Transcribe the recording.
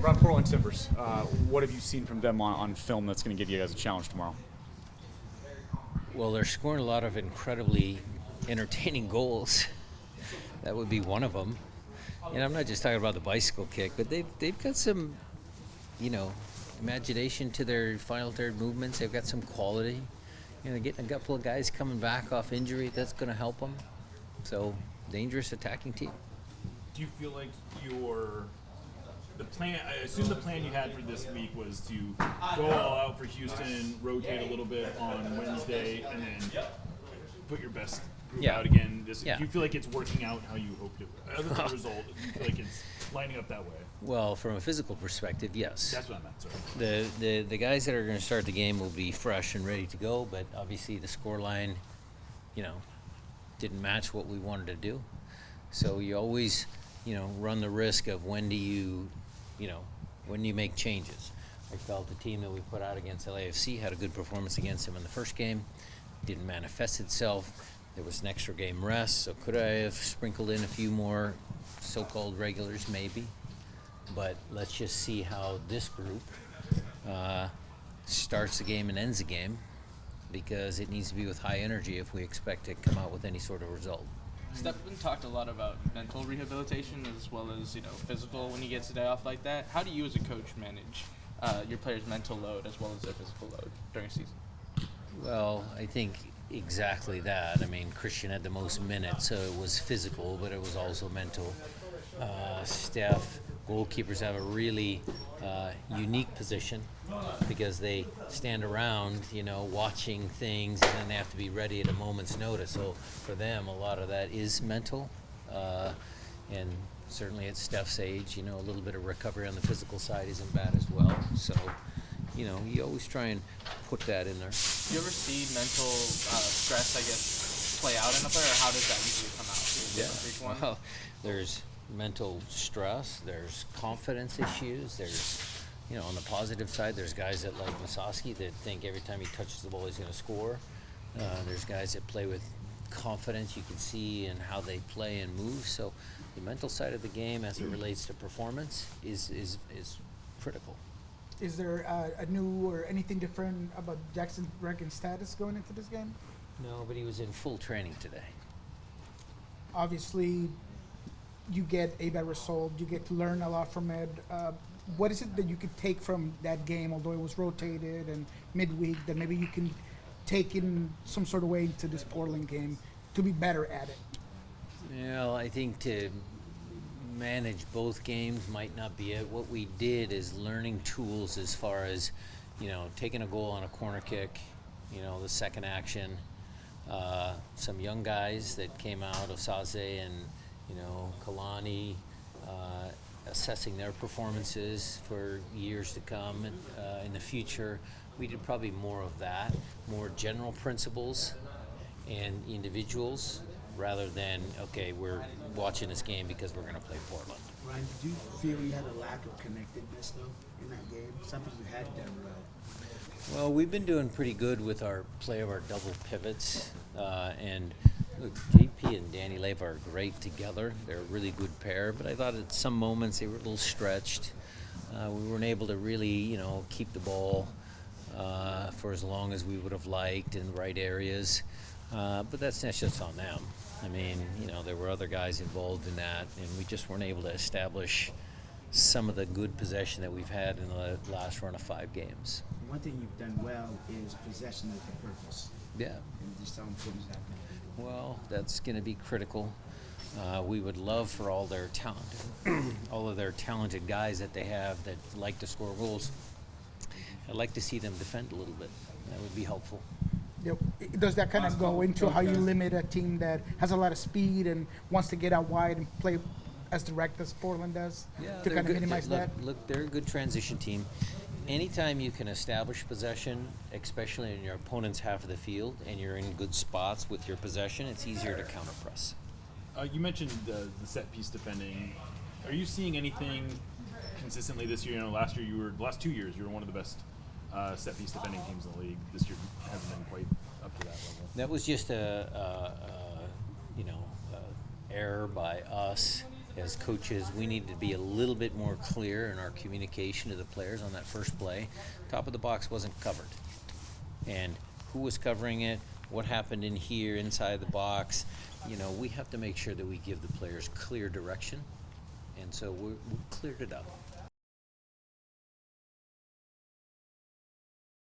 Around Portland Timbers, what have you seen from them on film that's going to give you guys a challenge tomorrow? Well, they're scoring a lot of incredibly entertaining goals. That would be one of them. And I'm not just talking about the bicycle kick, but they've got some, imagination to their final third movements. They've got some quality. They're getting a couple of guys coming back off injury. That's going to help them. So, dangerous attacking team. Do you feel like the plan? I assume the plan you had for this week was to go all out for Houston, rotate a little bit on Wednesday, and then put your best group out again. Do you feel like it's working out how you hoped it would? Other than the result, do you feel like it's lining up that way? Well, from a physical perspective, yes. That's what I meant, sorry. The guys that are going to start the game will be fresh and ready to go, but obviously the scoreline, didn't match what we wanted to do. So you always, run the risk of when do you make changes. I felt the team that we put out against LAFC had a good performance against them in the first game. Didn't manifest itself. There was an extra game rest, so could I have sprinkled in a few more so-called regulars? Maybe. But let's just see how this group starts the game and ends the game, because it needs to be with high energy if we expect to come out with any sort of result. Stephen talked a lot about mental rehabilitation as well as physical when he gets a day off like that. How do you as a coach manage your players' mental load as well as their physical load during a season? Well, I think exactly that. I mean, Christian had the most minutes, so it was physical, but it was also mental. Steph, goalkeepers have a really unique position because they stand around, watching things, and then they have to be ready at a moment's notice. So for them, a lot of that is mental. And certainly at Steph's age, a little bit of recovery on the physical side isn't bad as well. So, you always try and put that in there. Do you ever see mental stress, I guess, play out in a player, or how does that usually come out? Well, there's mental stress, there's confidence issues, there's, on the positive side, there's guys that like Masowski that think every time he touches the ball he's going to score. There's guys that play with confidence you can see in how they play and move. So the mental side of the game as it relates to performance is critical. Is there a new or anything different about Jackson Rankin's status going into this game? No, but he was in full training today. Obviously, you get a better result. You get to learn a lot from it. What is it that you could take from that game, although it was rotated and midweek, that maybe you can take in some sort of way to this Portland game to be better at it? Well, I think to manage both games might not be it. What we did is learning tools as far as, taking a goal on a corner kick, the second action. Some young guys that came out of Saze and, Kalani, assessing their performances for years to come in the future. We did probably more of that, more general principles and individuals, rather than, okay, we're watching this game because we're going to play Portland. Ryan, did you feel you had a lack of connectedness, though, in that game? Something you had done well. Well, we've been doing pretty good with our play of our double pivots. And look, JP and Danny Leva are great together. They're a really good pair, but I thought at some moments they were a little stretched. We weren't able to really, keep the ball for as long as we would have liked in the right areas. But that's not just on them. I mean, there were other guys involved in that, and we just weren't able to establish some of the good possession that we've had in the last run of 5 games. One thing you've done well is possession with a purpose. Yeah. And just how important is that going to be? Well, that's going to be critical. We would love for all of their talented guys that they have that like to score goals. I'd like to see them defend a little bit. That would be helpful. Yep. Does that kind of go into how you limit a team that has a lot of speed and wants to get out wide and play as direct as Portland does to kind of minimize that? Look, they're a good transition team. Anytime you can establish possession, especially in your opponent's half of the field, and you're in good spots with your possession, it's easier to counter-press. You mentioned the set piece defending. Are you seeing anything consistently this year? Last 2 years, you were one of the best set piece defending teams in the league. This year hasn't been quite up to that level. That was just a error by us as coaches, we need to be a little bit more clear in our communication to the players on that first play. Top of the box wasn't covered. And who was covering it, what happened in here, inside the box. You know, we have to make sure that we give the players clear direction. And so we cleared it up.